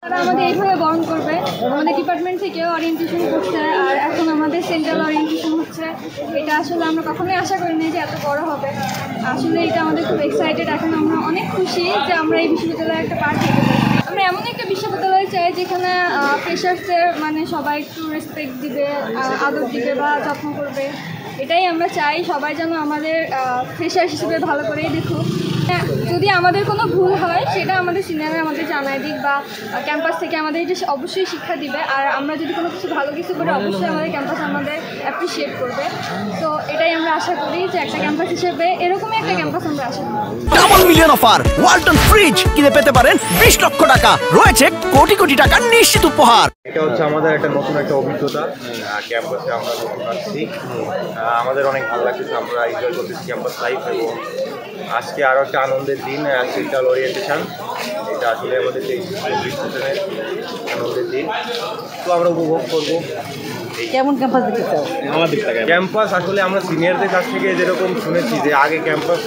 তারা আমাদের এইভাবে বরণ করবে। আমাদের ডিপার্টমেন্ট থেকে ওরিয়েন্টেশন করছে, আর এখন আমাদের সেন্ট্রাল ওরিয়েন্টেশন হচ্ছে। এটা আসলে আমরা কখনোই আশা করিনি যে এত বড় হবে। আসলে এটা আমাদের খুব এক্সাইটেড। এখন আমরা অনেক খুশি যে আমরা এই বিশ্ববিদ্যালয়ের একটা পার্ট হতে পারি। আমরা এমন একটা বিশ্ববিদ্যালয় চাই যেখানে ফ্রেশার্সদের মানে সবাই একটু রেসপেক্ট দিবে, আদর দিবে বা যত্ন করবে। এটাই আমরা চাই, সবাই যেন আমাদের ফ্রেশার্স হিসেবে ভালো করেই দেখুক। যদি আমাদের কোনো ভুল হয় সেটা আমাদের সিনিয়ররা আমাদের জানায় দিক, বা ক্যাম্পাস থেকে আমাদের এটা অবশ্যই শিক্ষা দিবে। আর আমরা যদি কোনো কিছু ভালো কিছু করি অবশ্যই আমাদের ক্যাম্পাস আমাদের অ্যাপ্রিসিয়েট করবে। তো এটাই আমরা আশা করি যে একটা ক্যাম্পাস হিসেবে এরকমই একটা ক্যাম্পাস আমরা আশা করি। Double million offer Walton fridge কিনে পেতে পারেন 20 লক্ষ টাকা, রয়েছে কোটি কোটি টাকার নিশ্চিত উপহার। এটা হচ্ছে আমাদের একটা নতুন একটা অভিজ্ঞতা। ক্যাম্পাসে আমরা নতুন আসছি, আমাদের অনেক ভালো লাগছে। আমরা এনজয় করতেছি ক্যাম্পাস লাইফ, এবং আজকে আরও একটা আনন্দের দিন, সেন্ট্রাল ওরিয়েন্টেশন। এটা আসলে আমাদের বিশ্ববিদ্যালয়ের আনন্দের দিন, তো আমরা উপভোগ করবো। কেমন ক্যাম্পাস দেখতে চাও? ক্যাম্পাস আসলে আমরা সিনিয়রদের কাছ থেকে যেরকম শুনেছি যে আগে ক্যাম্পাস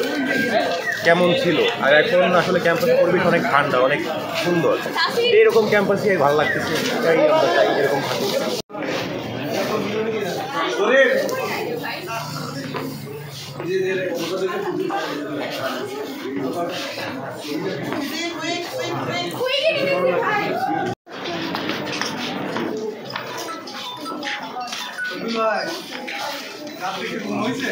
কেমন ছিল, আর এখন আসলে ক্যাম্পাসের পরিবেশ অনেক ঠান্ডা, অনেক সুন্দর। এইরকম ক্যাম্পাসে ভালো লাগতেছে, এটাই আমরা চাই এরকম থাকি। রাত্রে ঘুম হয়েছে?